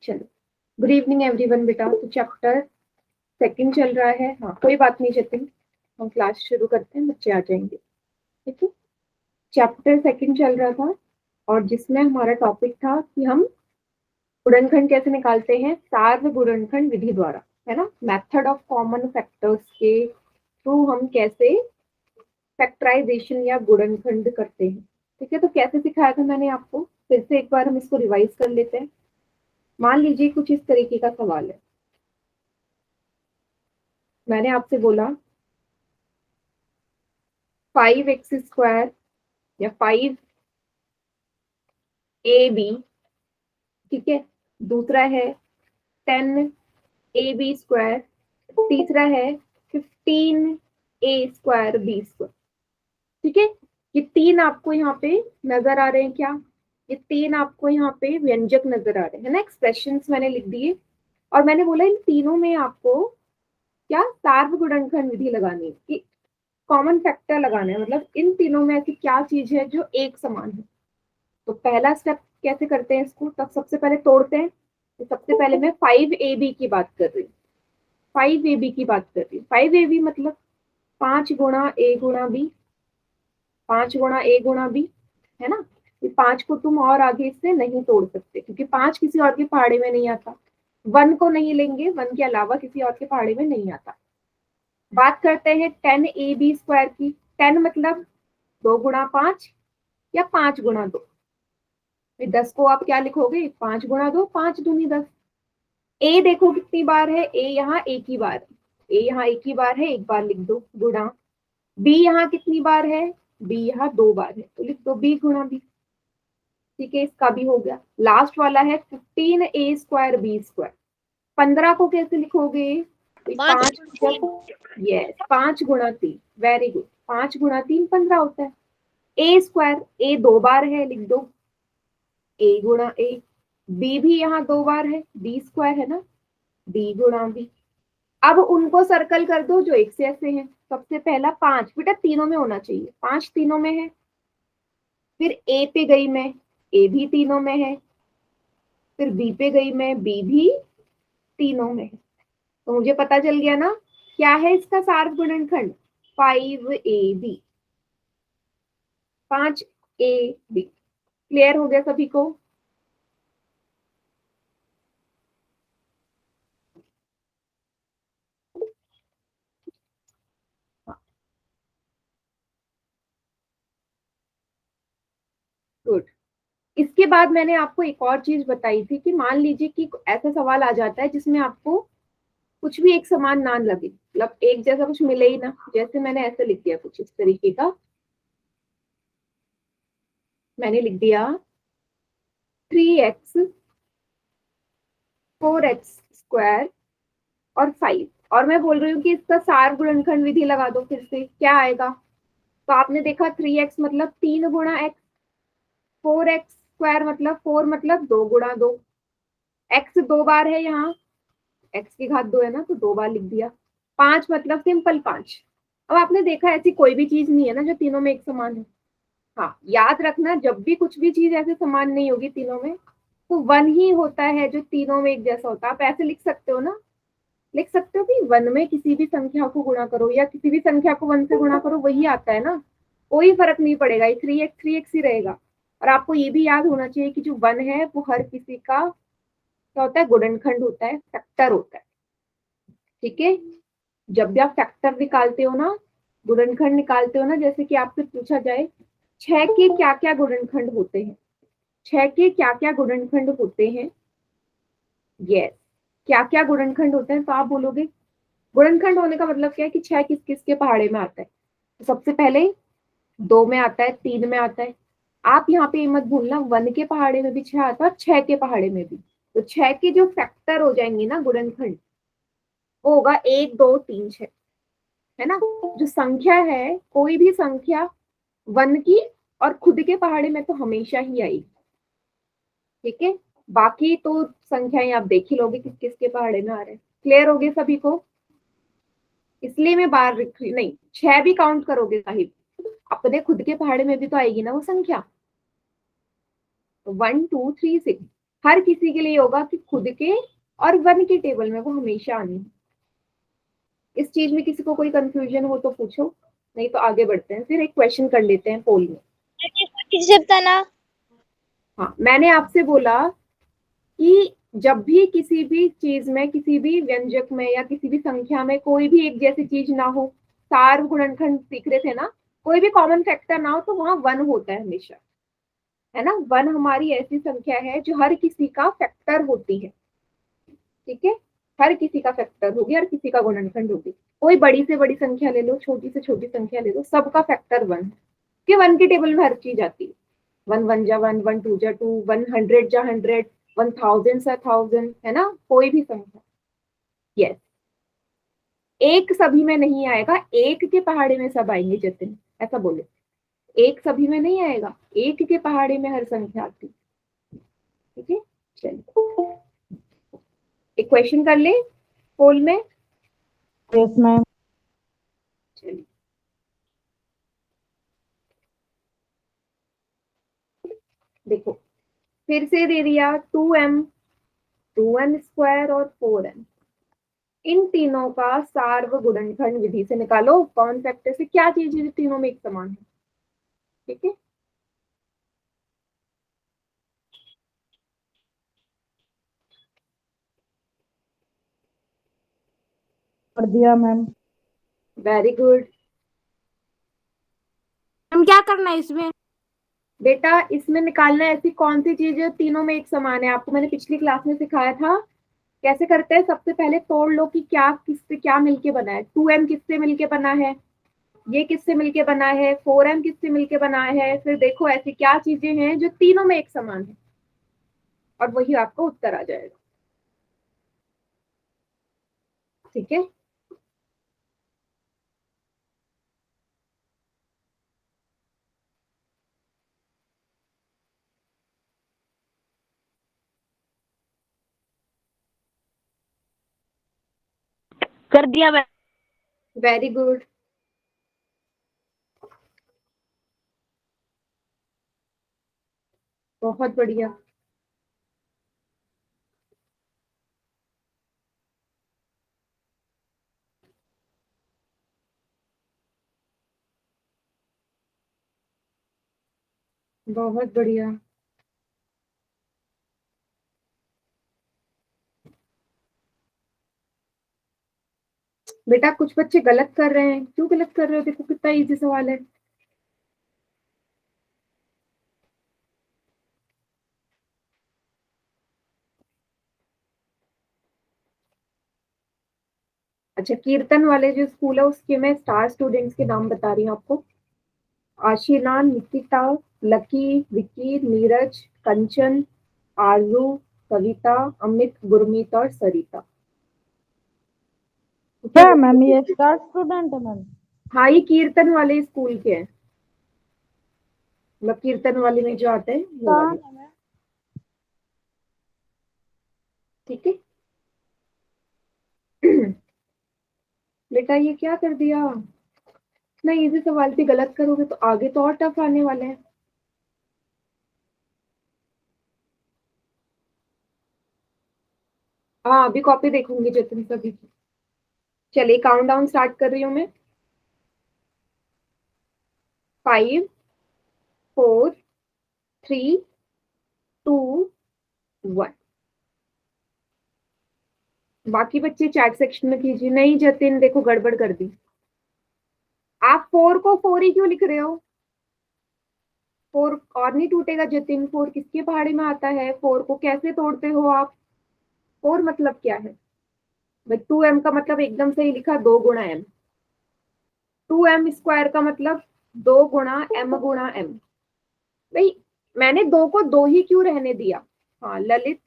चलो, good evening everyone बेटा। तो चैप्टर सेकंड चल रहा है। हाँ, कोई बात नहीं जतिन, हम क्लास शुरू करते हैं, बच्चे आ जाएंगे। ठीक है, चैप्टर सेकंड चल रहा था और जिसमें हमारा टॉपिक था कि हम गुणनखंड कैसे निकालते हैं सार्व गुणनखंड विधि द्वारा, है ना। मेथड ऑफ कॉमन फैक्टर्स के थ्रू हम कैसे फैक्टराइजेशन या गुणनखंड करते हैं। ठीक है, तो कैसे सिखाया था मैंने आपको, फिर से एक बार हम इसको रिवाइज कर लेते हैं। मान लीजिए कुछ इस तरीके का सवाल है। मैंने आपसे बोला 5x² या 5ab, ठीक है। दूसरा है 10ab², तीसरा है 15a²b²। ठीक है, ये तीन आपको यहाँ पे नजर आ रहे हैं क्या? ये तीन आपको यहाँ पे व्यंजक नजर आ रहे हैं ना, एक्सप्रेशंस मैंने लिख दिए। और मैंने बोला इन तीनों में आपको क्या सार्वगुणनखंड विधि लगानी है, कि कॉमन फैक्टर लगाना है, मतलब इन तीनों में ऐसी क्या चीज है जो एक समान है। तो पहला स्टेप कैसे करते हैं इसको, तब सबसे पहले तोड़ते हैं। तो सबसे पहले मैं 5ab की बात कर रही हूँ, 5ab की बात कर रही हूँ। 5ab मतलब 5 गुणा a गुणा b, 5 गुणा a गुणा b, है ना। ये 5 को तुम और आगे इससे नहीं तोड़ सकते, क्योंकि 5 किसी और के पहाड़े में नहीं आता। 1 को नहीं लेंगे, 1 के अलावा किसी और के पहाड़े में नहीं आता। बात करते हैं 10ab² की। 10 मतलब 2 गुणा 5 या 5 गुणा 2। 10 को आप क्या लिखोगे, 5 गुणा 2, 5 दूनी 10। ए देखो कितनी बार है, ए यहाँ एक ही बार है, ए यहाँ एक ही बार है, एक बार लिख दो गुणा। बी यहाँ कितनी बार है, बी यहाँ 2 बार है, तो लिख दो b गुणा b। ठीक है, इसका भी हो गया। लास्ट वाला है 15a²b²। 15 को कैसे लिखोगे, 5 यस 5 गुणा 3, वेरी गुड। 5 गुणा 3 15 होता है। a², ए 2 बार है, लिख दो a गुणा a। b भी यहाँ 2 बार है, b² है ना, b गुणा b। अब उनको सर्कल कर दो जो एक से ऐसे हैं। सबसे पहला 5, बेटा तीनों में होना चाहिए, 5 तीनों में है। फिर a पे गई मैं, a भी तीनों में है। फिर b पे गई मैं, b भी तीनों में है। तो मुझे पता चल गया ना क्या है इसका सार्वगुणनखंड, 5ab, 5ab। क्लियर हो गया सभी को? गुड। इसके बाद मैंने आपको एक और चीज बताई थी कि मान लीजिए कि ऐसा सवाल आ जाता है जिसमें आपको कुछ भी एक समान ना लगे, मतलब एक जैसा कुछ मिले ही ना। जैसे मैंने ऐसे लिख दिया कुछ इस तरीके का, मैंने लिख दिया 3x 4x² और 5, और मैं बोल रही हूँ कि इसका सार्वगुणनखंड विधि लगा दो। फिर से क्या आएगा, तो आपने देखा 3x मतलब 3 गुणा x, 4x² मतलब 4 मतलब 2 गुणा 2। x 2 बार है यहाँ, x की घात 2 है ना, तो 2 बार लिख दिया। 5 मतलब सिंपल 5। अब आपने देखा ऐसी कोई भी चीज नहीं है ना जो तीनों में एक समान है। हाँ, याद रखना जब भी कुछ भी चीज ऐसे समान नहीं होगी तीनों में, तो 1 ही होता है जो तीनों में एक जैसा होता है। आप ऐसे लिख सकते हो ना, लिख सकते हो कि 1 में किसी भी संख्या को गुणा करो या किसी भी संख्या को 1 से गुणा करो, वही आता है ना, कोई फर्क नहीं पड़ेगा, ये 3x ही रहेगा। और आपको ये भी याद होना चाहिए कि जो 1 है वो हर किसी का क्या होता है, गुणनखंड होता है, फैक्टर होता है। ठीक है, जब भी आप फैक्टर निकालते हो ना, गुणनखंड निकालते हो ना, जैसे कि आपसे पूछा जाए 6 के क्या क्या गुणनखंड होते हैं, 6 के क्या क्या गुणनखंड होते हैं, यस क्या क्या गुणनखंड होते हैं, तो आप बोलोगे गुणनखंड होने का मतलब क्या है कि 6 किस किस के पहाड़े में आता है। तो सबसे पहले 2 में आता है, 3 में आता है। आप यहाँ पे मत भूलना 1 के पहाड़े में भी 6 आता है और 6 के पहाड़े में भी। तो 6 के जो फैक्टर हो जाएंगे ना गुणनखंड, वो होगा 1 2 3 6, है ना। जो संख्या है, कोई भी संख्या 1 की और खुद के पहाड़े में तो हमेशा ही आएगी। ठीक है, बाकी तो संख्याएं आप देख ही लोगे किस किस के पहाड़े में आ रहे हैं। क्लियर हो गए सभी को? इसलिए मैं बार लिख रही नहीं, 6 भी काउंट करोगे साहिब, अपने खुद के पहाड़े में भी तो आएगी ना वो संख्या। 1 2 3 6, हर किसी के लिए होगा कि खुद के और वन के टेबल में वो हमेशा आनी है। इस चीज में किसी को कोई कंफ्यूजन हो तो पूछो, नहीं तो आगे बढ़ते हैं, फिर एक क्वेश्चन कर लेते हैं पोल में। हाँ, मैंने आपसे बोला कि जब भी किसी भी चीज में, किसी भी व्यंजक में या किसी भी संख्या में कोई भी एक जैसी चीज ना हो, सार गुणनखंड सीख रहे थे ना, कोई भी कॉमन फैक्टर ना हो तो वहां वन होता है हमेशा, है ना। वन हमारी ऐसी संख्या है जो हर किसी का फैक्टर होती है, ठीक है। हर किसी का फैक्टर होगी, हर किसी का गुणनखंड होगी। कोई बड़ी से बड़ी संख्या ले लो, छोटी से छोटी संख्या ले लो, सबका फैक्टर वन है, कि वन के टेबल में हर चीज आती है। वन वन जा वन, वन टू जा टू, 100 जा 100, 1000 सा 1000, है ना, कोई भी संख्या। यस, एक सभी में नहीं आएगा, एक के पहाड़े में सब आएंगे जतिन, ऐसा बोले। एक सभी में नहीं आएगा, एक के पहाड़े में हर संख्या आती, ठीक है। चलिए एक क्वेश्चन कर ले पोल में। Yes ma'am. चलिए देखो, फिर से दे दिया 2m, 2n² और 4n। इन तीनों का सार्व गुणनखंड विधि से निकालो कॉमन फैक्टर से क्या चीज है तीनों में एक समान है, ठीक है। कर दिया मैम। Very good. हम क्या करना है इसमें? बेटा इसमें निकालना है ऐसी कौन सी चीज है तीनों में एक समान है। आपको मैंने पिछली क्लास में सिखाया था कैसे करते हैं। सबसे पहले तोड़ लो कि क्या किससे क्या मिलके बना है। 2m किससे मिलके बना है, ये किससे मिलके बना है, 4m किससे मिलके बना है। फिर देखो ऐसी क्या चीजें हैं जो तीनों में एक समान है, और वही आपको उत्तर आ जाएगा, ठीक है। कर दिया मैम। Very good. बहुत बढ़िया। बहुत बढ़िया। बेटा कुछ बच्चे गलत कर रहे हैं, क्यों गलत कर रहे हो, देखो कितना इजी सवाल है। अच्छा, कीर्तन वाले जो स्कूल है उसके मैं स्टार स्टूडेंट्स के नाम बता रही हूँ आपको। आशीना, निकिता, लकी, विकी, नीरज, कंचन, आरजू, कविता, अमित, गुरमीत और सरिता। क्या मैम ये स्टार स्टूडेंट है मैम? हाँ, ये कीर्तन वाले स्कूल के हैं, मतलब कीर्तन वाले में जो आते हैं वो वाले, ठीक है। बेटा ये क्या कर दिया, इतना इजी सवाल भी गलत करोगे तो आगे तो और टफ आने वाले हैं। हाँ अभी कॉपी देखूंगी जतिन सभी की। चलिए काउंट डाउन स्टार्ट कर रही हूँ मैं। 5, 4, 3, 2, 1। बाकी बच्चे चैट सेक्शन में कीजिए। नहीं जतिन देखो गड़बड़ कर दी, आप 4 को 4 ही क्यों लिख रहे हो। 4 और नहीं टूटेगा जतिन, 4 किसके पहाड़े में आता है, 4 को कैसे तोड़ते हो आप। 4 मतलब क्या है भाई, 2m का मतलब एकदम सही लिखा, 2 गुणा m। 2m² का मतलब 2 गुणा m। भाई मैंने 2 को 2 ही क्यों रहने दिया। हाँ ललित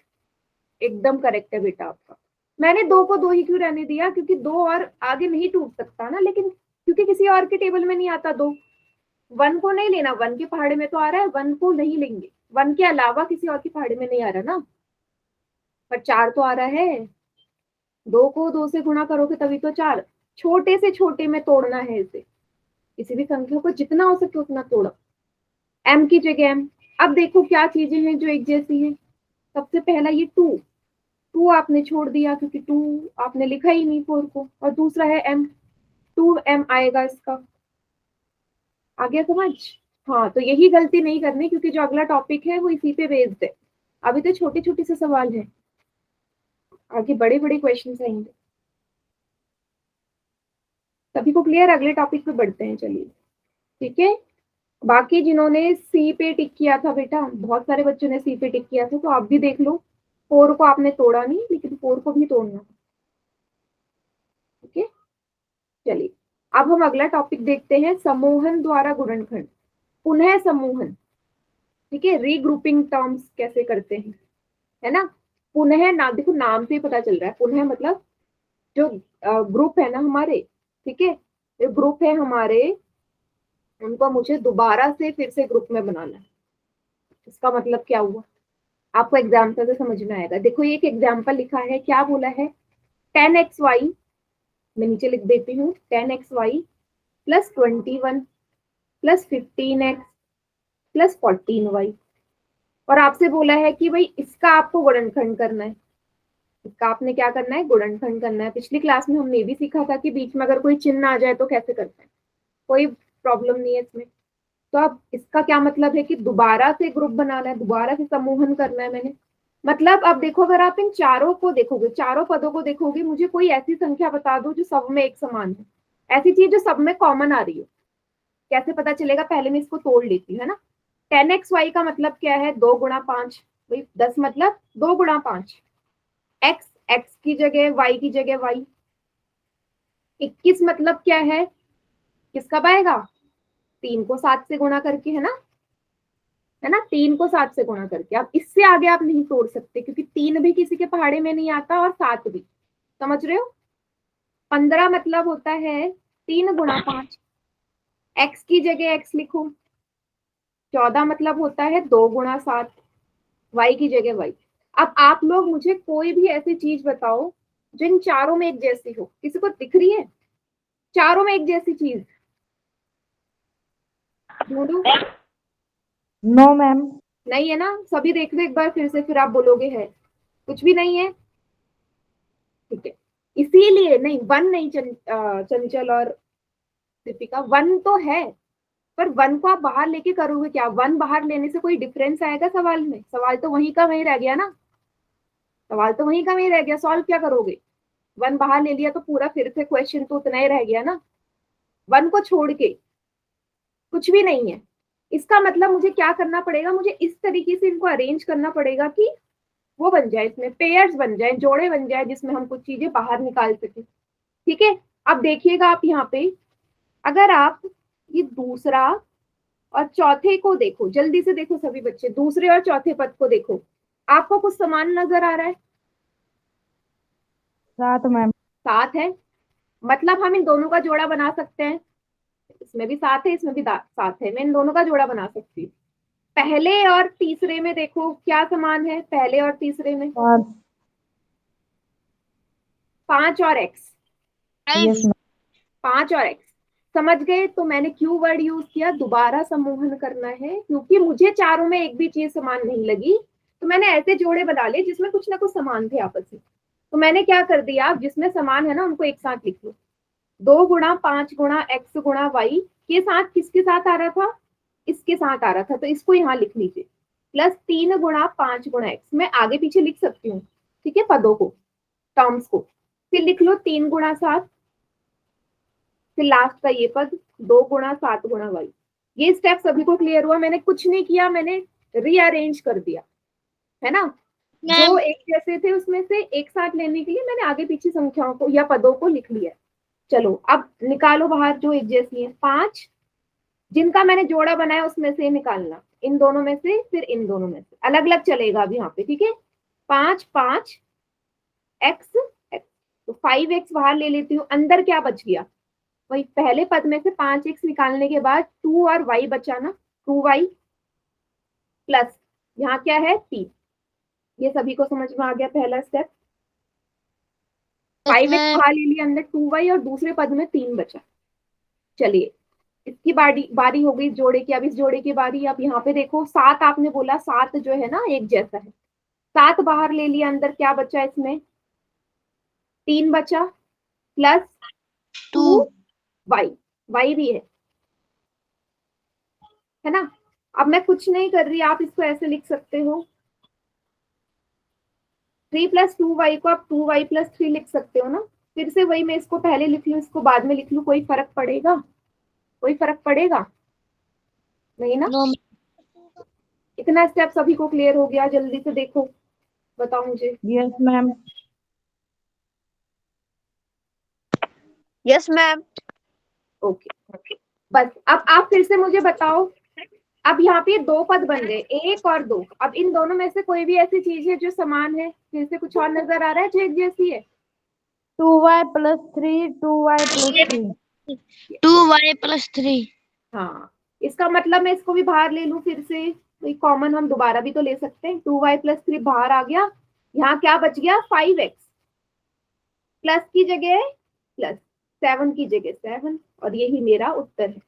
एकदम करेक्ट है बेटा आपका। मैंने 2 को 2 ही क्यों रहने दिया, क्योंकि 2 और आगे नहीं टूट सकता ना, लेकिन क्योंकि किसी और के टेबल में नहीं आता 2। 1 को नहीं लेना, 1 के पहाड़े में तो आ रहा है, 1 को नहीं लेंगे, 1 के अलावा किसी और के पहाड़े में नहीं आ रहा ना, पर 4 तो आ रहा है। 2 को 2 से गुणा करोगे तभी तो 4। छोटे से छोटे में तोड़ना है इसे, किसी भी संख्या को जितना हो सके उतना तोड़ो। m की जगह m। अब देखो क्या चीजें हैं जो एक जैसी हैं। सबसे पहला ये 2, 2 आपने छोड़ दिया क्योंकि 2 आपने लिखा ही नहीं 4 को, और दूसरा है m, 2m आएगा इसका। आ गया समझ? हाँ, तो यही गलती नहीं करनी क्योंकि जो अगला टॉपिक है वो इसी पे बेस्ड है। अभी तो छोटे छोटे से सवाल है, आगे बड़े बड़े क्वेश्चन आएंगे। सभी को क्लियर? अगले टॉपिक पे बढ़ते हैं, चलिए ठीक है। बाकी जिन्होंने सी पे टिक किया था बेटा, बहुत सारे बच्चों ने सी पे टिक किया था, तो आप भी देख लो। 4 को आपने तोड़ा नहीं, लेकिन 4 को भी तोड़ना। ओके, चलिए अब हम अगला टॉपिक देखते हैं, समूहन द्वारा गुणनखंड, पुनः समूहन। ठीक है, रीग्रुपिंग टर्म्स कैसे करते हैं, है ना। पुनः ना, देखो नाम से ही पता चल रहा है, पुनः मतलब जो ग्रुप है ना हमारे, ठीक है, जो ग्रुप है हमारे, उनको मुझे दोबारा से फिर से ग्रुप में बनाना है। इसका मतलब क्या हुआ, आपको एग्जाम्पल से समझ में आएगा। देखो ये एक एग्जाम्पल लिखा है, क्या बोला है, 10xy, मैं नीचे लिख देती हूँ, 10xy plus 21 plus 15x plus 14y, और आपसे बोला है कि भाई इसका आपको गुणनखंड करना है। इसका आपने क्या करना है, गुणनखंड करना है। पिछली क्लास में हमने भी सीखा था कि बीच में अगर कोई चिन्ह आ जाए तो कैसे करते हैं, कोई प्रॉब्लम नहीं है इसमें। तो अब इसका क्या मतलब है कि दोबारा से ग्रुप बनाना है, दोबारा से समूहन करना है मैंने। मतलब अब देखो, अगर आप इन चारों को देखोगे, चारों पदों को देखोगे, मुझे कोई ऐसी संख्या बता दो जो सब में एक समान है, ऐसी चीज जो सब में कॉमन आ रही हो। कैसे पता चलेगा, पहले मैं इसको तोड़ लेती हूँ, है ना। 10xy का मतलब क्या है, 2 गुणा 5, भाई 10 मतलब 2 गुणा 5, x, x की जगह y की जगह y। 21 मतलब क्या है, किस कब आएगा, 3 को 7 से गुणा करके, है ना, है ना, 3 को 7 से गुणा करके। अब इससे आगे आप नहीं तोड़ सकते क्योंकि 3 भी किसी के पहाड़े में नहीं आता और 7 भी, समझ रहे हो। 15 मतलब होता है 3 गुणा 5, x की जगह x लिखो। 14 मतलब होता है 2 गुणा 7, y की जगह y। अब आप लोग मुझे कोई भी ऐसी चीज बताओ जो इन चारों में एक जैसी हो, किसी को दिख रही है चारों में एक जैसी चीज, ढूंढो। No ma'am. नहीं है ना, सभी देख लो एक बार फिर से, फिर आप बोलोगे है, कुछ भी नहीं है। ठीक है, इसीलिए नहीं, वन नहीं, चंचल और दीपिका, वन तो है, पर वन को आप बाहर लेके करोगे क्या, वन बाहर लेने से कोई डिफरेंस आएगा सवाल में, सवाल तो वहीं का वहीं रह गया ना, सवाल तो वहीं का वहीं रह गया, सॉल्व क्या करोगे। वन बाहर ले लिया तो पूरा फिर से क्वेश्चन तो उतना ही रह गया ना, वन को छोड़ के कुछ भी नहीं है। इसका मतलब मुझे क्या करना पड़ेगा, मुझे इस तरीके से इनको अरेंज करना पड़ेगा कि वो बन जाए, इसमें पेयर्स बन जाए, जोड़े बन जाए, जिसमें हम कुछ चीजें बाहर निकाल सके। ठीक है, अब देखिएगा आप यहाँ पे, अगर आप ये दूसरा और चौथे को देखो, जल्दी से देखो सभी बच्चे, दूसरे और चौथे पद को देखो, आपको कुछ समान नजर आ रहा है, 7 मैम। 7 है, मतलब हम इन दोनों का जोड़ा बना सकते हैं। इसमें भी 7 है, इसमें भी 7 है, मैं इन दोनों का जोड़ा बना सकती हूँ। पहले और तीसरे में देखो क्या समान है, पहले और तीसरे में 5। 5 और x, यस मैम। 5 और x, समझ गए। तो मैंने क्यू वर्ड यूज किया, दोबारा समूहन करना है, क्योंकि मुझे चारों में एक भी चीज समान नहीं लगी, तो मैंने ऐसे जोड़े बना लिए जिसमें कुछ ना कुछ समान थे आपस में। तो मैंने क्या कर दिया, जिसमें समान है ना उनको एक साथ लिख लो। 2 गुणा 5 गुणा x गुणा y के साथ किसके साथ आ रहा था, इसके साथ आ रहा था, तो इसको यहाँ लिख लीजिए। प्लस 3 गुणा 5 गुणा x, मैं आगे पीछे लिख सकती हूँ, ठीक है, पदों को, टर्म्स को। फिर लिख लो 3 गुणा 7, फिर लास्ट का ये पद 2 गुणा 7 गुणा y। ये स्टेप सभी को क्लियर हुआ, मैंने कुछ नहीं किया, मैंने रीअरेंज कर दिया, है ना। जो एक जैसे थे उसमें से एक साथ लेने के लिए मैंने आगे पीछे संख्याओं को या पदों को लिख लिया। चलो अब निकालो बाहर जो एक जैसी है, 5 जिनका मैंने जोड़ा बनाया उसमें से निकालना, इन दोनों में से, फिर इन दोनों में से, अलग अलग चलेगा अब यहाँ पे, ठीक है। 5 5 x, तो 5x बाहर ले लेती हूँ, अंदर क्या बच गया, वही पहले पद में से 5x निकालने के बाद 2 और y बचा ना, 2y प्लस यहाँ क्या है 3। ये सभी को समझ में आ गया पहला स्टेप। 5x बाहर ले लिया, अंदर 2y और दूसरे पद में 3 बचा। चलिए इसकी बारी हो गई जोड़े की, अब इस जोड़े की बारी। अब यहाँ पे देखो 7 आपने बोला, 7 जो है ना एक जैसा है, 7 बाहर ले लिया, अंदर क्या बचा इसमें? 3 बचा, प्लस 2 2 वाई, वाई भी है ना। अब मैं कुछ नहीं कर रही, आप इसको ऐसे लिख सकते हो, 3 + 2y को आप 2y + 3 लिख सकते हो ना। फिर से वही, मैं इसको पहले लिख लूं, इसको बाद में लिख लूं, कोई फर्क पड़ेगा? कोई फर्क पड़ेगा नहीं ना। नो इतना स्टेप सभी को क्लियर हो गया? जल्दी से देखो, बताओ मुझे। Yes ma'am. Yes ma'am. Okay, बस अब आप फिर से मुझे बताओ। अब यहाँ पे 2 पद बन गए, 1 और 2। अब इन दोनों में से कोई भी ऐसी चीज है जो समान है? फिर से कुछ और नजर आ रहा है जो एक जैसी है? 2y + 3, 2y + 3। 2y + 3। हाँ, इसका मतलब मैं इसको भी बाहर ले लूं फिर से, कोई कॉमन हम दोबारा भी तो ले सकते हैं। 2y + 3 बाहर आ गया, यहाँ क्या बच गया? 5x, प्लस की जगह प्लस, 7 की जगह 7, और यही मेरा उत्तर है।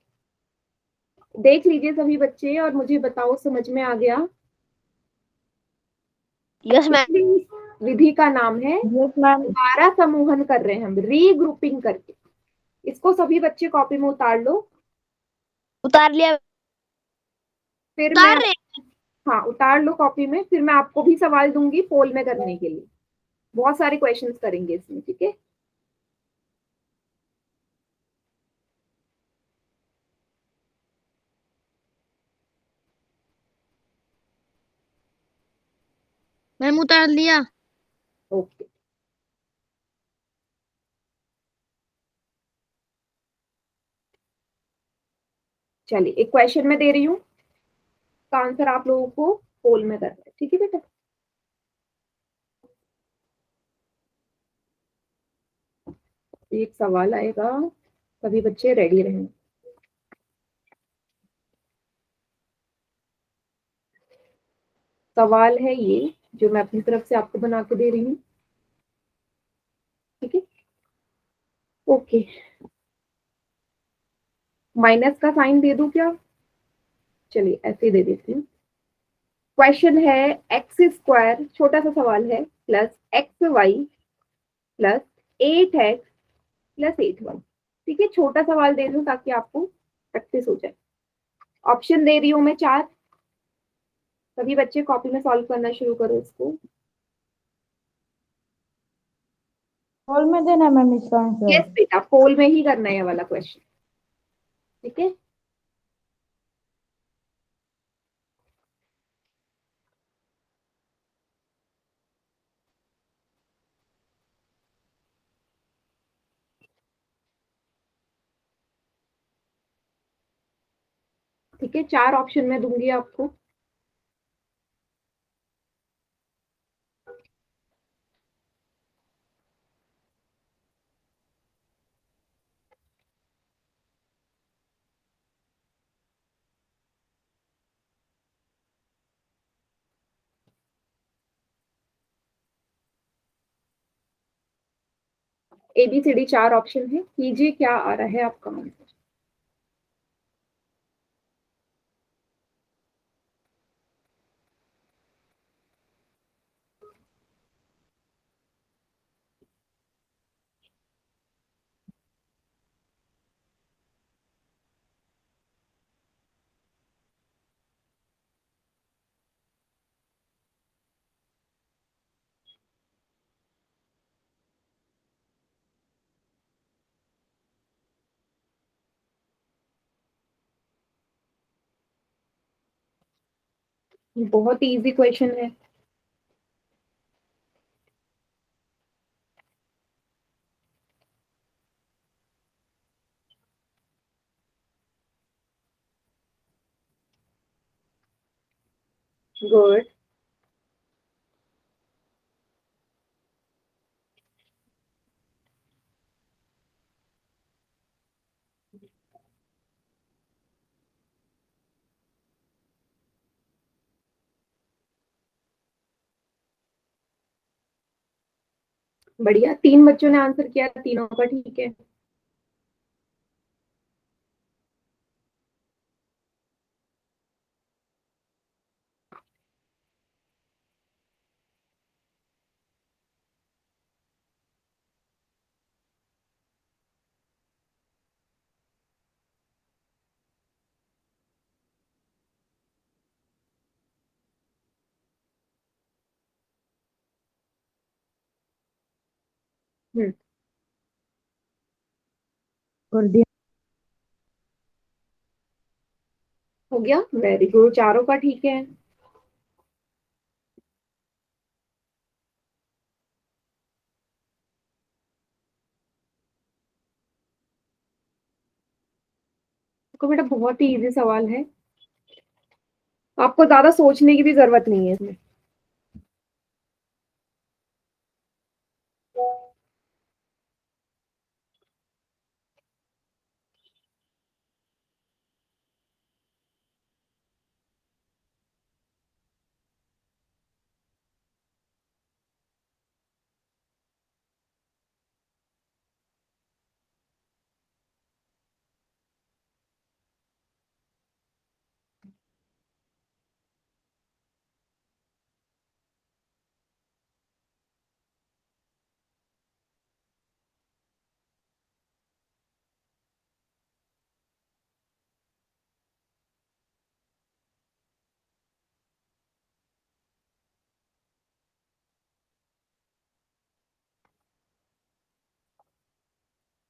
देख लीजिए सभी बच्चे और मुझे बताओ, समझ में आ गया? Yes ma'am. इस विधि का नाम है यस मैम। दोबारा समूहन, कर रहे हैं हम रीग्रुपिंग करके। इसको सभी बच्चे कॉपी में उतार लो। उतार लिया। फिर मैं, उतार रहे। हाँ उतार लो कॉपी में, फिर मैं आपको भी सवाल दूंगी पोल में करने के लिए। बहुत सारे क्वेश्चंस करेंगे इसमें, ठीक है। मैम उतार लिया। ओके, चलिए एक क्वेश्चन मैं दे रही हूँ, का आंसर आप लोगों को पोल में करना है, ठीक है बेटा। एक सवाल आएगा, सभी बच्चे रेडी रहें। सवाल है ये, जो मैं अपनी तरफ से आपको बना के दे रही हूँ, ठीक है। ओके, माइनस का साइन दे दूं क्या? चलिए ऐसे दे देती हूँ। क्वेश्चन है x², छोटा सा सवाल है, +xy +8x +8y। ठीक है, छोटा सवाल दे दूं ताकि आपको प्रैक्टिस हो जाए। ऑप्शन दे रही हूँ मैं 4, सभी बच्चे कॉपी में सॉल्व करना शुरू करो इसको। हॉल में देना मैम इसका आंसर। यस बेटा, पोल में ही करना है ये वाला क्वेश्चन, ठीक है। ठीक है, 4 ऑप्शन में दूंगी आपको। ABCD 4 ऑप्शन है, कीजिए क्या आ रहा है आपका आंसर। बहुत इजी क्वेश्चन है। गुड, बढ़िया, 3 बच्चों ने आंसर किया, तीनों का ठीक है। कर दिया। हो गया, वेरी गुड, चारों का ठीक है। तो बेटा बहुत ही इजी सवाल है, आपको ज्यादा सोचने की भी जरूरत नहीं है इसमें।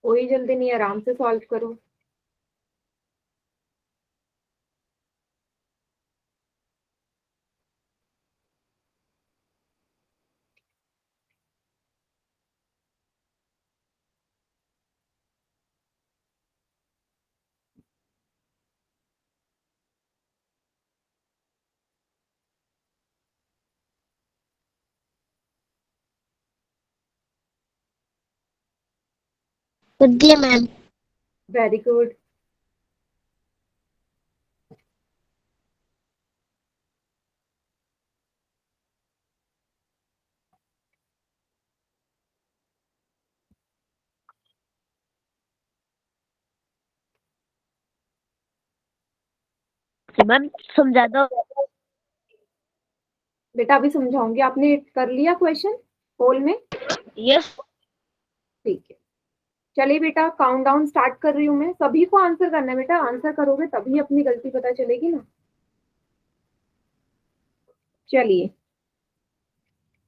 कोई जल्दी नहीं, आराम से सॉल्व करो। कर दिया मैम। Very good. मैम समझा दो। बेटा अभी समझाऊंगी, आपने कर लिया क्वेश्चन होल में? यस। ठीक है, चलिए बेटा काउंट डाउन स्टार्ट कर रही हूँ मैं, सभी को आंसर करना है बेटा, आंसर करोगे तभी अपनी गलती पता चलेगी ना। चलिए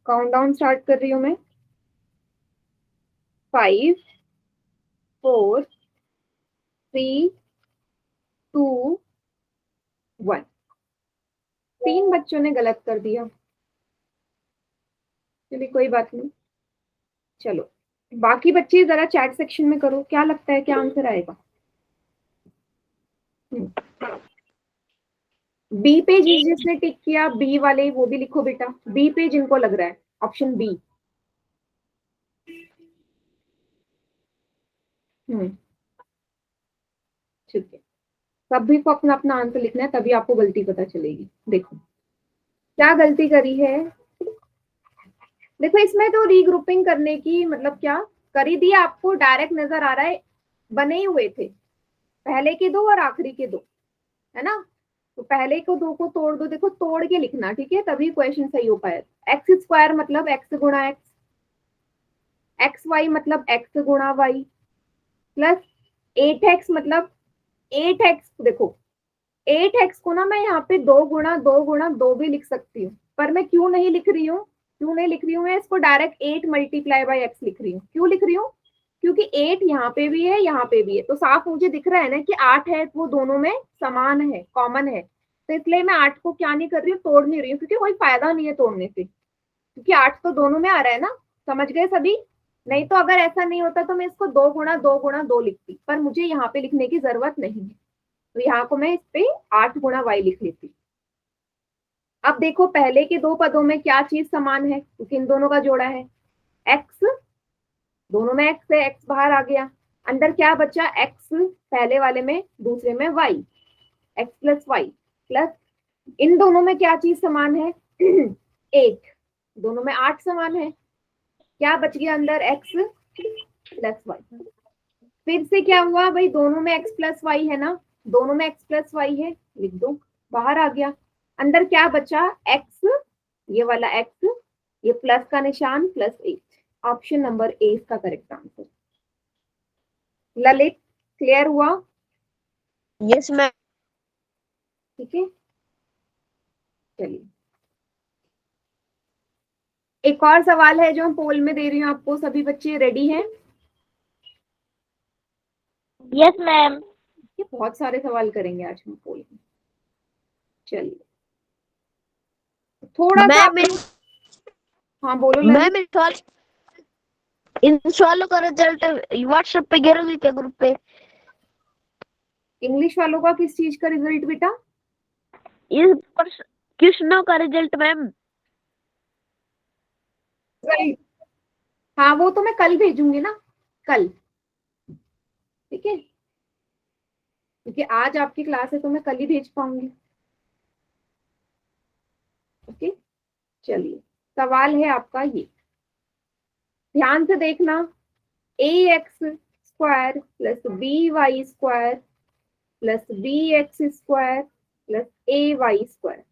काउंट डाउन स्टार्ट कर रही हूँ मैं। 5, 4, 3, 2, 1। 3 बच्चों ने गलत कर दिया, चलिए कोई बात नहीं। चलो बाकी बच्चे जरा चैट सेक्शन में करो, क्या लगता है क्या आंसर आएगा। बी पे जिसने टिक किया, बी वाले वो भी लिखो बेटा, बी पे जिनको लग रहा है, ऑप्शन बी। ठीक है, सभी को अपना अपना आंसर लिखना है, तभी आपको गलती पता चलेगी। देखो क्या गलती करी है। देखो इसमें तो रीग्रुपिंग करने की मतलब क्या करी दी, आपको डायरेक्ट नजर आ रहा है, बने ही हुए थे पहले के दो और आखिरी के दो, है ना। तो पहले को दो को तोड़ दो, देखो तोड़ के लिखना, ठीक है, तभी क्वेश्चन सही हो पाएगा। एक्स स्क्वायर मतलब एक्स गुणा एक्स, एक्स वाई मतलब एक्स गुणा वाई, प्लस 8x मतलब 8x। देखो 8x को ना मैं यहाँ पे 2 गुणा 2 भी लिख सकती हूँ, पर मैं क्यों नहीं लिख रही हूँ, मैं इसको डायरेक्ट 8 मल्टीप्लाई बाई एक्स लिख रही हूँ। क्यों लिख रही हूँ, क्योंकि 8 यहाँ पे भी है यहाँ पे भी है, तो साफ मुझे दिख रहा है ना कि 8 है, वो दोनों में समान है, कॉमन है। तो इसलिए मैं 8 को क्या नहीं कर रही हूँ, तोड़ नहीं रही हूँ, क्योंकि कोई फायदा नहीं है तोड़ने से, क्योंकि 8 तो दोनों में आ रहा है ना। समझ गए सभी? नहीं तो अगर ऐसा नहीं होता तो मैं इसको 2 गुणा 2 लिखती, पर मुझे यहाँ पे लिखने की जरूरत नहीं है, तो यहाँ को मैं इस पे 8 गुणा y लिख लेती। अब देखो पहले के दो पदों में क्या चीज समान है, क्योंकि इन दोनों का जोड़ा है, x। दोनों में x है, x बाहर आ गया, अंदर क्या बचा, x पहले वाले में, दूसरे में y, x plus y, plus इन दोनों में क्या चीज समान है 8, दोनों में 8 समान है, क्या बच गया अंदर, x प्लस वाई। फिर से क्या हुआ भाई, दोनों में x प्लस वाई है ना, दोनों में x प्लस वाई है, लिख दो, बाहर आ गया। अंदर क्या बचा, x, ये वाला x, ये प्लस का निशान, प्लस 8। ऑप्शन नंबर ए इसका करेक्ट आंसर। ललित क्लियर हुआ? Yes ma'am. ठीक है, चलिए एक और सवाल है जो हम पोल में दे रही हूँ आपको, सभी बच्चे रेडी हैं? Yes ma'am. ये बहुत सारे सवाल करेंगे आज हम पोल में। चलिए थोड़ा सा मैम आपको, हाँ बोलो ललित। मैम इन सवालों का रिजल्ट व्हाट्सएप पे गिरोगी क्या ग्रुप पे? इंग्लिश वालों का किस चीज का रिजल्ट बेटा? इस क्वेश्चनों का रिजल्ट मैम। राइट, हाँ वो तो मैं कल भेजूंगी ना, कल। ठीक है, क्योंकि आज आपकी क्लास है तो मैं कल ही भेज पाऊंगी। ओके, चलिए सवाल है आपका ये, ध्यान से देखना। A x square plus b y square plus b x square plus a y square.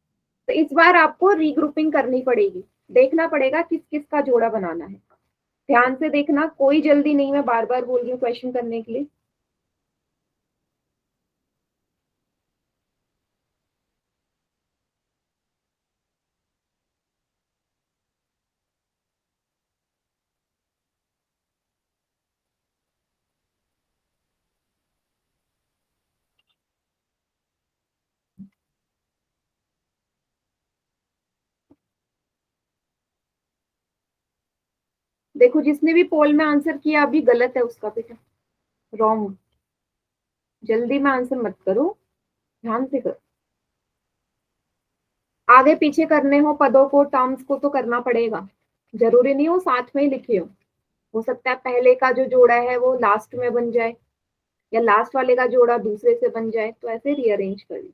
तो इस बार आपको रीग्रुपिंग करनी पड़ेगी, देखना पड़ेगा किस किस का जोड़ा बनाना है। ध्यान से देखना, कोई जल्दी नहीं, मैं बार बार बोल रही हूँ क्वेश्चन करने के लिए। देखो जिसने भी पोल में आंसर किया अभी गलत है उसका बेटा, रॉन्ग। जल्दी में आंसर मत करो, ध्यान से करो। आगे पीछे करने हो पदों को, टर्म्स को तो करना पड़ेगा, जरूरी नहीं हो साथ में ही लिखे हो सकता है पहले का जो जोड़ा है वो लास्ट में बन जाए, या लास्ट वाले का जोड़ा दूसरे से बन जाए, तो ऐसे रीअरेंज कर ली।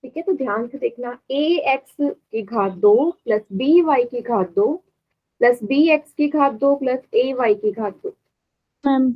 ठीक है, तो ध्यान से देखना, ए एक्स की घात 2 प्लस बी वाई की घात 2 प्लस बी एक्स की घात 2 प्लस ए वाई की घात 2। मैम।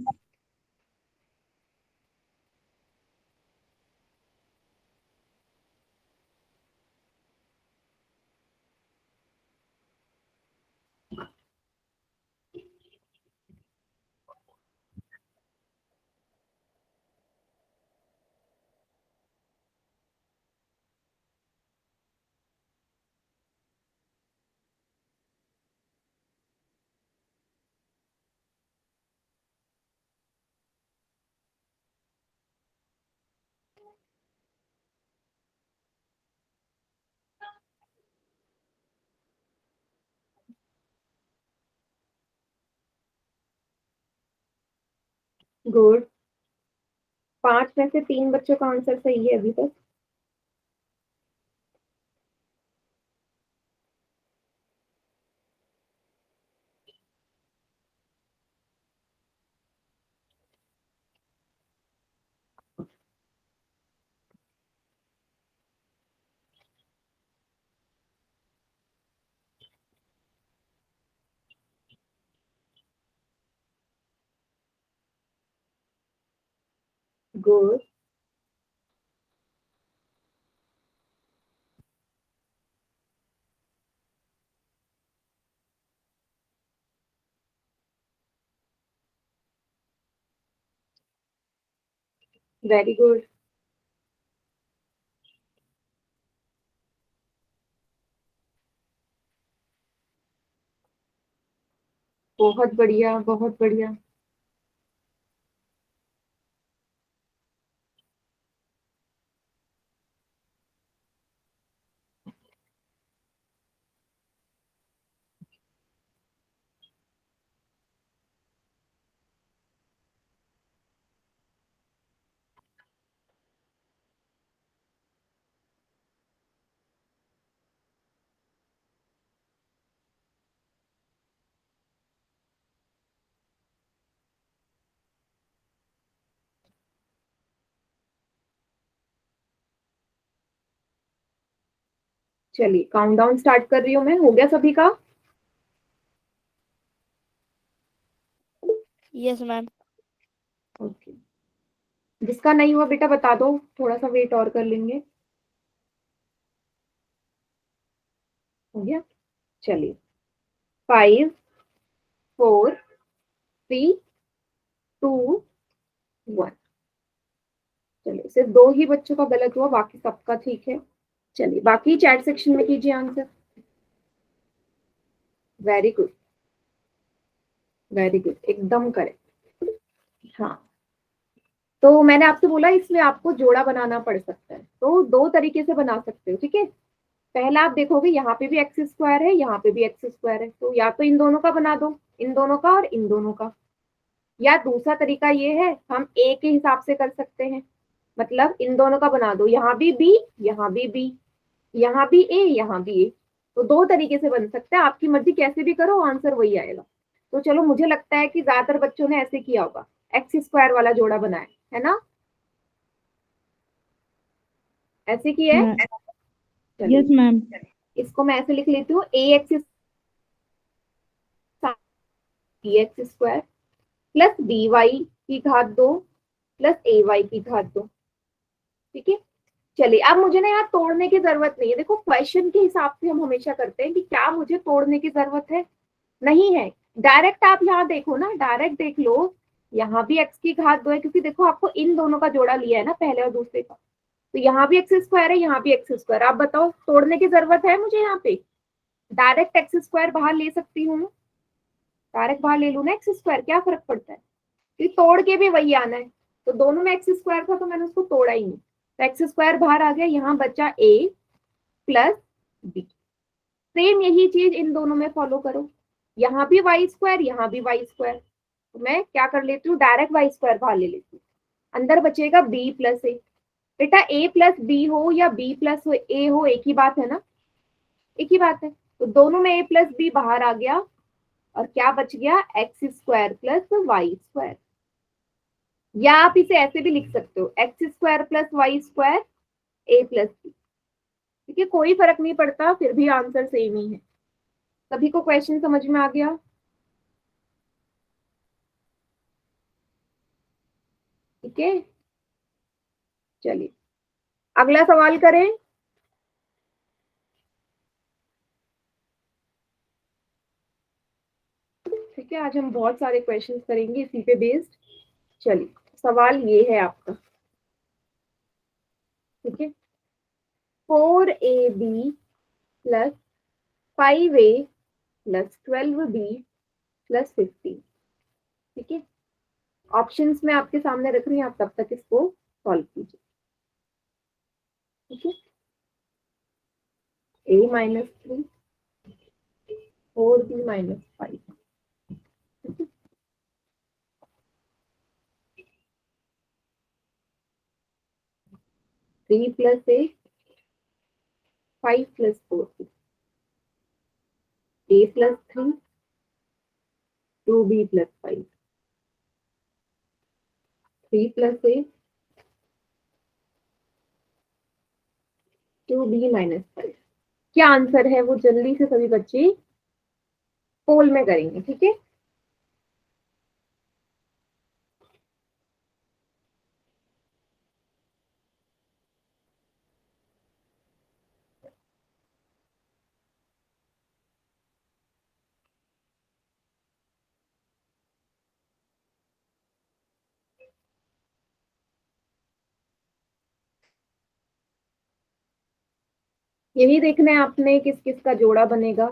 गुड, 5 में से 3 बच्चों का आंसर सही है अभी तक। गुड, वेरी गुड, बहुत बढ़िया बहुत बढ़िया। चलिए काउंटडाउन स्टार्ट कर रही हूँ मैं। हो गया सभी का? Yes ma'am. ओके, जिसका नहीं हुआ बेटा बता दो, थोड़ा सा वेट और कर लेंगे। हो गया? चलिए 5 4 3 2 1। चलिए सिर्फ 2 ही बच्चों का गलत हुआ, बाकी सबका ठीक है। चलिए बाकी चैट सेक्शन में कीजिए answer. Very good, very good, एकदम करेक्ट। हाँ, तो मैंने आपसे बोला इसमें आपको जोड़ा बनाना पड़ सकता है, तो 2 तरीके से बना सकते हो, ठीक है। पहला आप देखोगे यहाँ पे भी एक्स स्क्वायर है, यहाँ पे भी एक्स स्क्वायर है, तो या तो इन दोनों का बना दो, इन दोनों का और इन दोनों का। या दूसरा तरीका ये है, हम ए के हिसाब से कर सकते हैं, मतलब इन दोनों का बना दो, यहाँ भी बी, यहाँ भी बी, यहाँ भी ए, यहाँ भी ए। तो 2 तरीके से बन सकता है, आपकी मर्जी, कैसे भी करो आंसर वही आएगा। तो चलो मुझे लगता है कि ज्यादातर बच्चों ने ऐसे किया होगा, एक्स स्क्वायर वाला जोड़ा बनाया है ना, ऐसे किया है। चलिए यस मैम। इसको मैं ऐसे लिख लेती हूँ, a x b x square plus b y की घात 2 प्लस ए वाई की घात 2। ठीक है, चलिए अब मुझे ना यहाँ तोड़ने की जरूरत नहीं है। देखो क्वेश्चन के हिसाब से हम हमेशा करते हैं कि क्या मुझे तोड़ने की जरूरत है, नहीं है। डायरेक्ट आप यहाँ देखो ना, डायरेक्ट देख लो, यहाँ भी एक्स की घात 2 है, क्योंकि देखो आपको इन दोनों का जोड़ा लिया है ना, पहले और दूसरे का। तो यहाँ भी एक्स स्क्वायर है, यहाँ भी एक्स स्क्वायर। आप बताओ तोड़ने की जरूरत है मुझे यहाँ पे? डायरेक्ट एक्स स्क्वायर बाहर ले सकती हूँ, डायरेक्ट बाहर ले लू ना एक्स स्क्वायर, क्या फर्क पड़ता है? कि तोड़ के भी वही आना है। तो दोनों में एक्स स्क्वायर था तो मैंने उसको तोड़ा ही नहीं, तो एक्स स्क्वायर बाहर आ गया, यहाँ बचा ए प्लस बी। सेम यही चीज इन दोनों में फॉलो करो, यहाँ भी वाई स्क्वायर, यहाँ भी वाई स्क्वायर। तो मैं क्या कर लेती हूँ, डायरेक्ट वाई स्क्वायर बाहर ले लेती हूँ, अंदर बचेगा बी प्लस ए। बेटा ए प्लस बी हो या बी प्लस ए हो, एक ही बात है ना, एक ही बात है। तो दोनों में ए प्लस बी बाहर आ गया, और क्या बच गया, x square plus y square. या आप इसे ऐसे भी लिख सकते हो, x square plus y square a plus b. ठीक है, कोई फर्क नहीं पड़ता, फिर भी आंसर सेम ही है। सभी को क्वेश्चन समझ में आ गया? ठीक है, चलिए अगला सवाल करें। ठीक है, आज हम बहुत सारे क्वेश्चंस करेंगे इसी पे बेस्ड। चलिए सवाल ये है आपका, ठीक है। 4ab plus 5a plus 12b plus 15। ठीक है, ऑप्शंस में आपके सामने रख रही हूँ, आप तब तक इसको सॉल्व कीजिए। ठीक है, a minus 3 4b minus 5। 3 plus A 5 plus 4 a plus 3 2b plus 5 3 plus A 2b minus 5। क्या आंसर है वो जल्दी से सभी बच्चे पोल में करेंगे, ठीक है। यही देखना है आपने किस किस का जोड़ा बनेगा।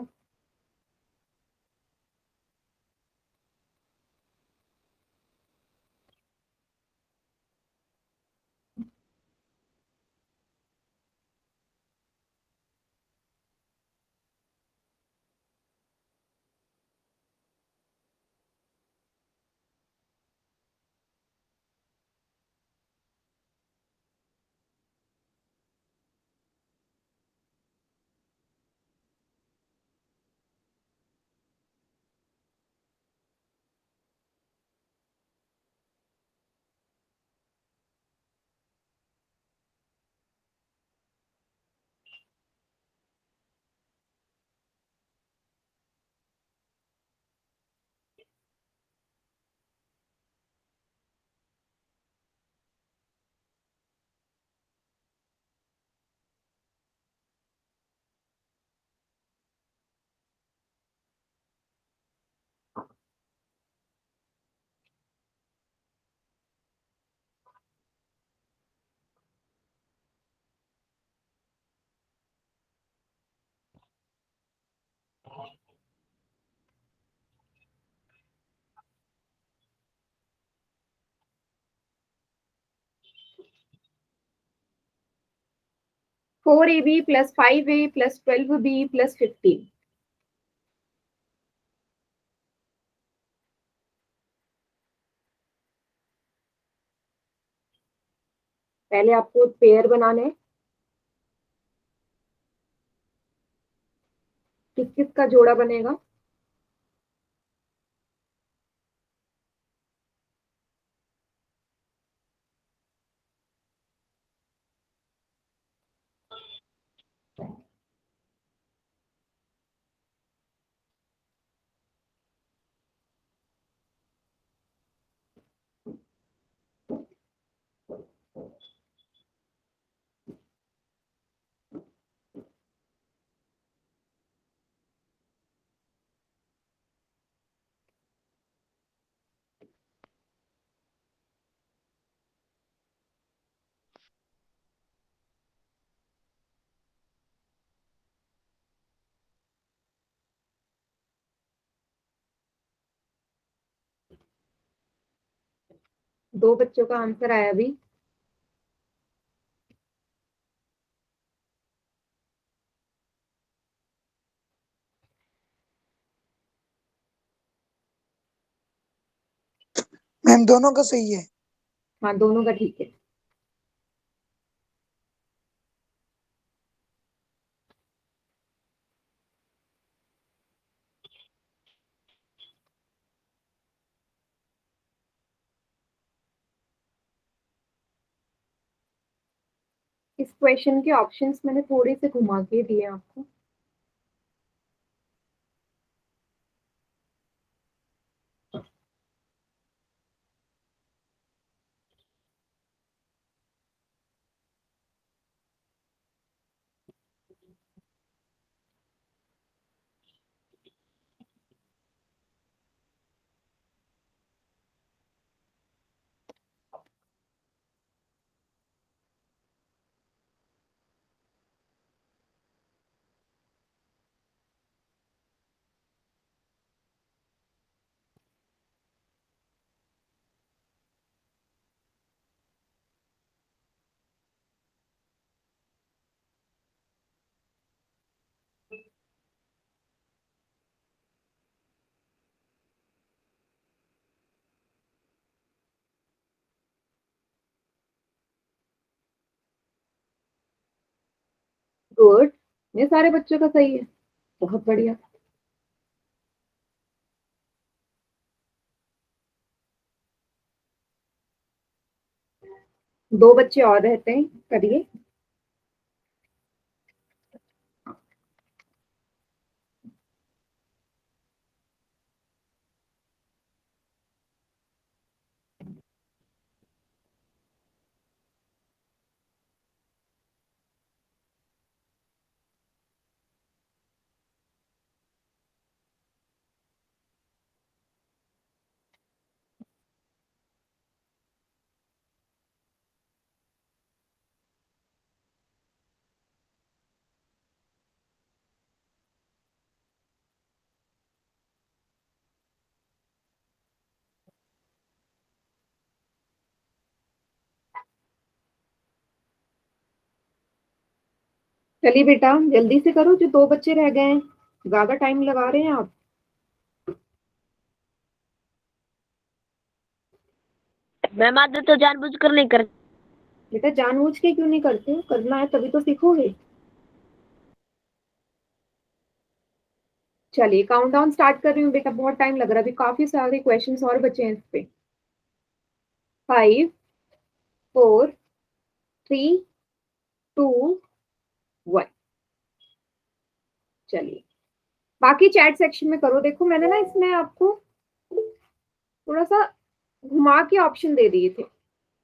4ab plus 5a plus 12b plus 15। पहले आपको पेयर बनाने हैं। किस किस का जोड़ा बनेगा? दो बच्चों का आंसर आया अभी। मैम दोनों का सही है। हाँ, दोनों का ठीक है। इस क्वेश्चन के ऑप्शंस मैंने थोड़े से घुमा के दिए आपको। गुड, ये सारे बच्चों का सही है। बहुत बढ़िया। दो बच्चे और रहते हैं, करिए। चलिए बेटा, जल्दी से करो, जो दो बच्चे रह गए हैं। ज्यादा टाइम लगा रहे हैं आप। मैम आधे तो जानबूझकर नहीं कर। बेटा, जानबूझ के क्यों नहीं करते हो? करना है तभी तो सीखोगे। चलिए, काउंटडाउन स्टार्ट कर रही हूँ बेटा, बहुत टाइम लग रहा है, अभी काफी सारे क्वेश्चंस और बचे हैं इस पे। 5 4 3 2 1। चलिए, बाकी चैट सेक्शन में करो। देखो, मैंने ना इसमें आपको थोड़ा सा घुमा के ऑप्शन दे दिए थे,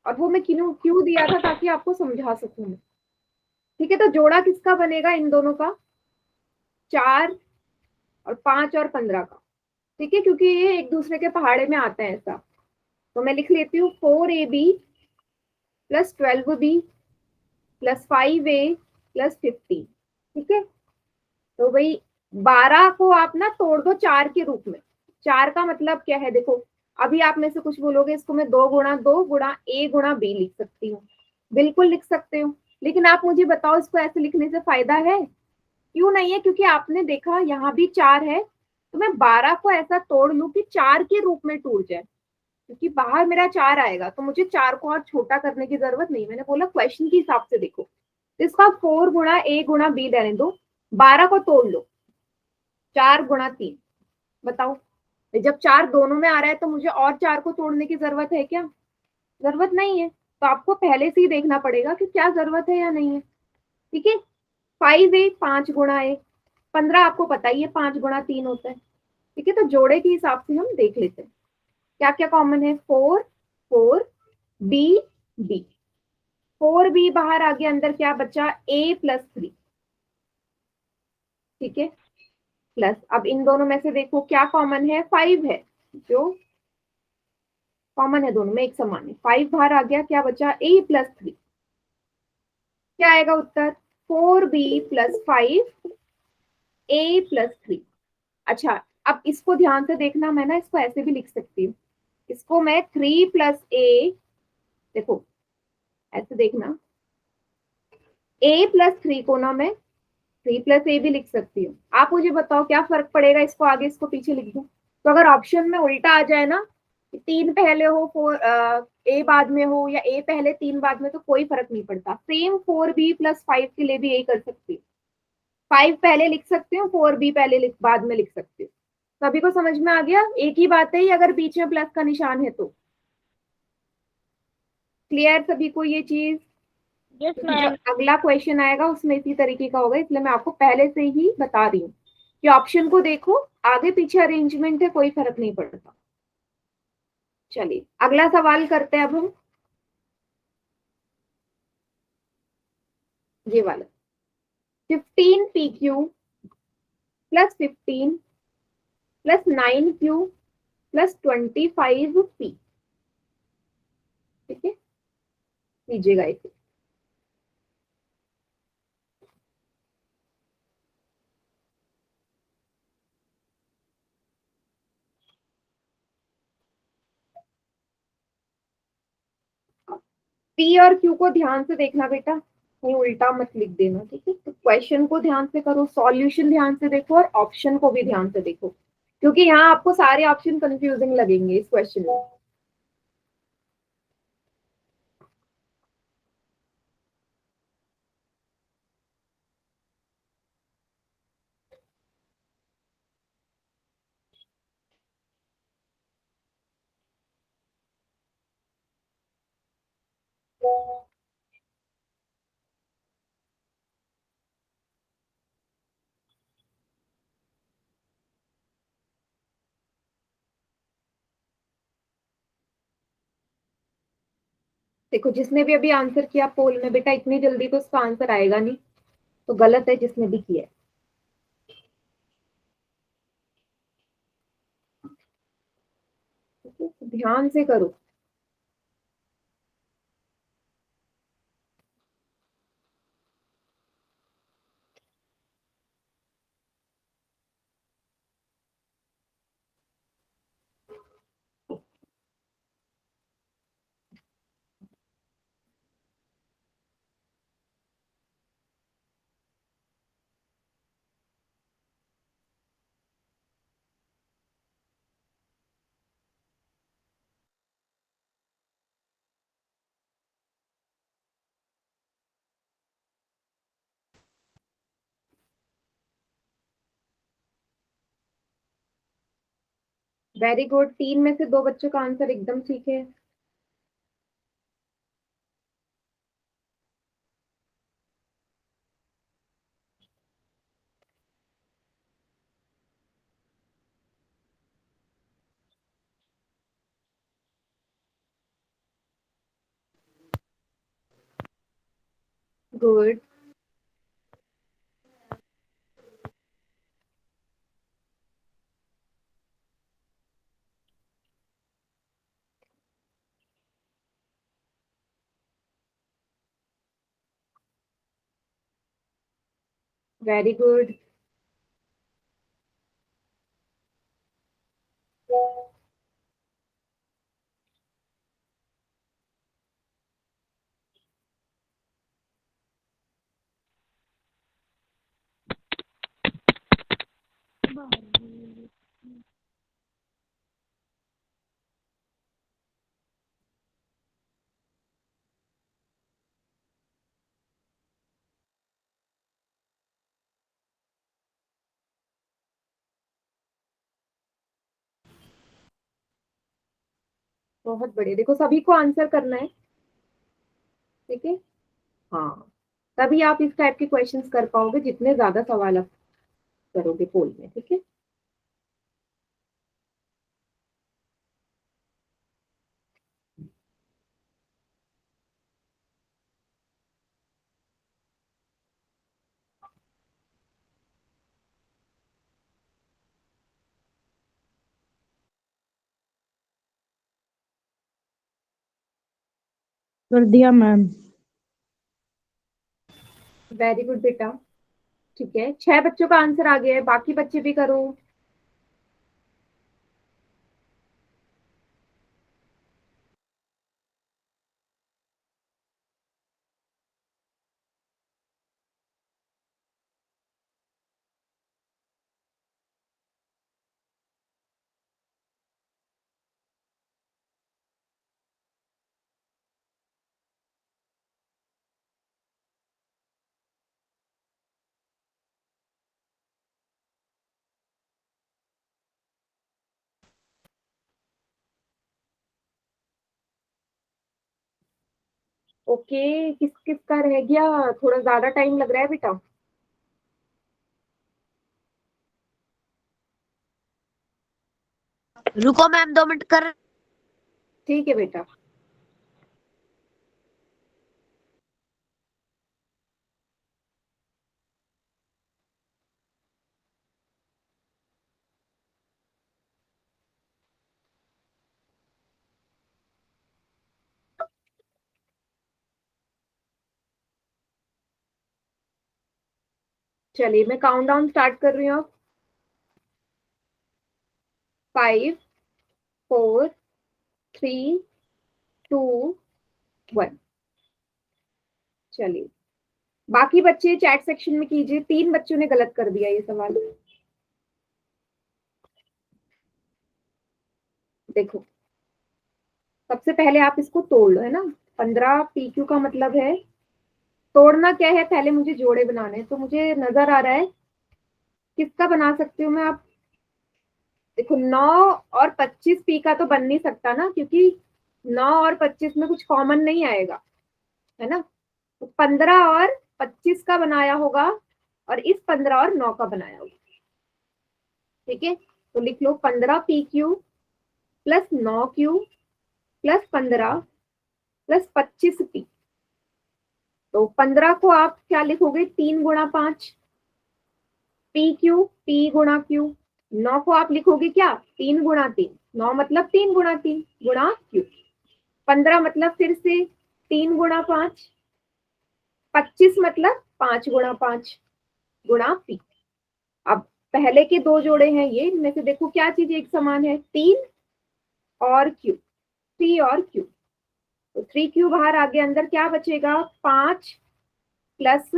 और वो मैं क्यों क्यों दिया था, ताकि आपको समझा सकूं मैं। ठीक है, तो जोड़ा किसका बनेगा इन दोनों का? 4 और 5 और 15 का। ठीक है, क्योंकि ये एक दूसरे के पहाड़े में आते हैं ऐसा। तो मैं लिख लेती हूँ 4ab plus 12b plus 5a plus 15। ठीक है, तो भाई 12 को आप ना तोड़ दो 4 के रूप में। 4 का मतलब क्या है? देखो, अभी आप में से कुछ बोलोगे इसको मैं 2 गुणा 2 गुणा a गुणा b लिख सकती हूँ। बिल्कुल लिख सकते हो। लेकिन आप मुझे बताओ इसको ऐसे लिखने से फायदा है? क्यों नहीं है? क्योंकि आपने देखा यहाँ भी 4 है, तो मैं 12 को ऐसा तोड़ लूं कि 4 के रूप में टूट जाए, क्योंकि बाहर मेरा 4 आएगा, तो मुझे 4 को और छोटा करने की जरूरत नहीं। मैंने बोला क्वेश्चन के हिसाब से देखो, तो इसका 4 गुणा ए गुणा बी रहने दो, 12 को तोड़ लो, 4 गुणा 3, बताओ। जब 4 दोनों में आ रहा है तो मुझे और 4 को तोड़ने की जरूरत है क्या? जरूरत नहीं है। तो आपको पहले से ही देखना पड़ेगा कि क्या जरूरत है या नहीं है। ठीक है, 5 ए 5 गुणा ए, 15 आपको पता ही है 5 गुणा 3 होता है। ठीक है, तो जोड़े के हिसाब से हम देख लेते हैं क्या क्या कॉमन है। 4 4 बी बी, 4 बी बाहर आ गया, अंदर क्या बचा? ए प्लस 3। ठीक है, प्लस अब इन दोनों में से देखो क्या कॉमन है, 5 है, जो कॉमन है दोनों में, एक समान है। 5 बाहर आ गया, क्या बचा? ए प्लस 3। क्या आएगा उत्तर? 4b+5 ए प्लस 3। अच्छा, अब इसको ध्यान से देखना, मैं ना इसको ऐसे भी लिख सकती हूँ, इसको मैं 3+a, देखो ऐसे देखना, a+3 को ना मैं 3+a भी लिख सकती हूँ। आप मुझे बताओ क्या फर्क पड़ेगा, इसको आगे इसको पीछे लिख दूं? तो अगर ऑप्शन में उल्टा आ जाए ना, 3 पहले हो, 4 a बाद में हो, या a पहले 3 बाद में, तो कोई फर्क नहीं पड़ता। सेम 4b+5 के लिए भी यही कर सकती हूँ, 5 पहले लिख सकती हूँ, 4b पहले बाद में लिख सकती हूँ। सभी को समझ में आ गया? एक ही बात है, अगर बीच में प्लस का निशान है तो। क्लियर सभी को ये चीज? यस क्योंकि जो मैम। अगला क्वेश्चन आएगा उसमें इसी तरीके का होगा, इसलिए मैं आपको पहले से ही बता रही हूँ कि ऑप्शन को देखो, आगे पीछे अरेंजमेंट है, कोई फर्क नहीं पड़ता। चलिए अगला सवाल करते हैं अब हम, ये वाला। 15pq+15+9q+25p। ठीक है, लीजिएगा इसे। पी और क्यू को ध्यान से देखना बेटा, कहीं उल्टा मत लिख देना। ठीक है, तो क्वेश्चन को ध्यान से करो, सॉल्यूशन ध्यान से देखो, और ऑप्शन को भी ध्यान से देखो, क्योंकि यहाँ आपको सारे ऑप्शन कंफ्यूजिंग लगेंगे इस क्वेश्चन में। देखो जिसने भी अभी आंसर किया पोल में, बेटा इतनी जल्दी तो उसका आंसर आएगा नहीं, तो गलत है जिसने भी किया है। ठीक है? तो ध्यान से करो। वेरी गुड, 3 में से 2 बच्चों का आंसर एकदम ठीक है। गुड, वेरी गुड, बहुत बढ़िया, देखो सभी को आंसर करना है, ठीक है। हाँ, तभी आप इस टाइप के क्वेश्चंस कर पाओगे, जितने ज्यादा सवाल आप करोगे पोल में, ठीक है। कर दिया मैम। वेरी गुड बेटा, ठीक है। 6 बच्चों का आंसर आ गया है, बाकी बच्चे भी करो। ओके, किस किस का रह गया, थोड़ा ज्यादा टाइम लग रहा है बेटा। रुको मैम 2 मिनट कर। ठीक है बेटा। चलिए मैं काउंटडाउन स्टार्ट कर रही हूँ। 5, 4, 3, 2, 1। चलिए, बाकी बच्चे चैट सेक्शन में कीजिए। 3 बच्चों ने गलत कर दिया ये सवाल। देखो, सबसे पहले आप इसको तोड़ लो, है ना। 15 PQ का मतलब है, तोड़ना क्या है, पहले मुझे जोड़े बनाने हैं। तो मुझे नजर आ रहा है किसका बना सकती हूँ मैं। आप देखो, 9 और 25 P का तो बन नहीं सकता ना, क्योंकि 9 और 25 में कुछ कॉमन नहीं आएगा, है ना। तो 15 और 25 का बनाया होगा, और इस 15 और 9 का बनाया होगा, ठीक है। तो लिख लो 15 PQ plus 9Q plus 15 plus 25P। तो 15 को आप क्या लिखोगे, 3 गुणा 5 PQ, P गुणा Q। 9 को आप लिखोगे क्या, 3 गुणा 3। 9 मतलब 3 गुणा 3 गुणा Q। 15 मतलब फिर से 3 गुणा 5। 25 मतलब 5 गुणा 5 गुणा P। अब पहले के 2 जोड़े हैं ये, इनमें से देखो क्या चीज एक समान है, 3 और Q, 3 और Q। तो 3Q बाहर आ गया, अंदर क्या बचेगा, 5 प्लस,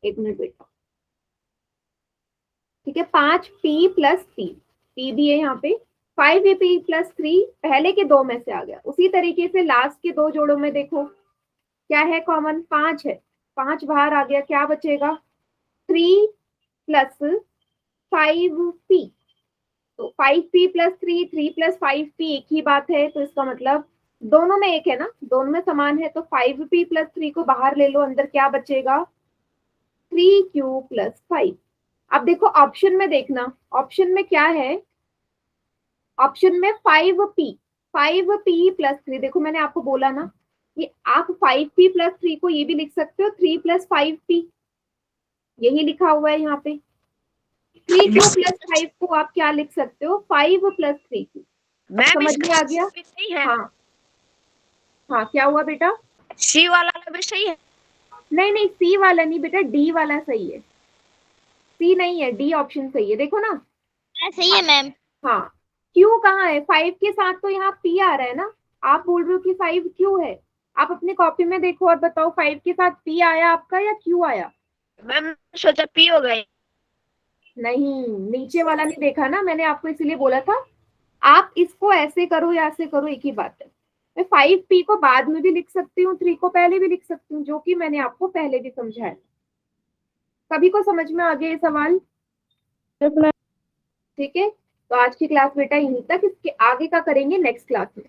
एक मिनट बेटा, ठीक है, 5P प्लस P भी है यहाँ पे। 5AP प्लस 3 पहले के 2 में से आ गया। उसी तरीके से लास्ट के 2 जोड़ों में देखो क्या है, कॉमन 5 है। 5 बाहर आ गया, क्या बचेगा, 3 प्लस 5P। तो 5P प्लस 3, 3 प्लस 5P एक ही बात है, तो इसका मतलब दोनों में एक है ना, दोनों में समान है। तो 5P प्लस 3 को बाहर ले लो, अंदर क्या बचेगा, 3Q प्लस 5। अब देखो ऑप्शन में देखना, ऑप्शन में क्या है, ऑप्शन में 5P, 5P प्लस 3। देखो मैंने आपको बोला ना कि आप 5P प्लस 3 को ये भी लिख सकते हो 3 प्लस 5P, यही लिखा हुआ है यहाँ पे। 3Q प्लस 5 को आप क्या लिख सकते हो, 5 प्लस 3Q। मैम समझ में आ गया। भी सही है। हाँ हाँ, क्या हुआ बेटा, सी वाला भी सही है। नहीं नहीं, सी वाला नहीं बेटा, डी वाला सही है। सी नहीं है, डी ऑप्शन सही है, देखो ना। सही है मैम। हाँ, क्यू कहाँ है, 5 के साथ तो यहाँ पी आ रहा है ना। आप बोल रहे हो कि 5 क्यू है, आप अपने कॉपी में देखो और बताओ 5 के साथ पी आया आपका या क्यू आया। मैम सोचा पी हो गई। नहीं, नीचे वाला नहीं देखा ना, मैंने आपको इसीलिए बोला था आप इसको ऐसे करो या ऐसे करो, एक ही बात है। मैं 5p को बाद में भी लिख सकती हूँ, 3 को पहले भी लिख सकती हूँ, जो कि मैंने आपको पहले भी समझाया। सभी को समझ में आ गया ये सवाल? ठीक है, तो आज की क्लास बेटा यहीं तक, इसके आगे का करेंगे नेक्स्ट क्लास में।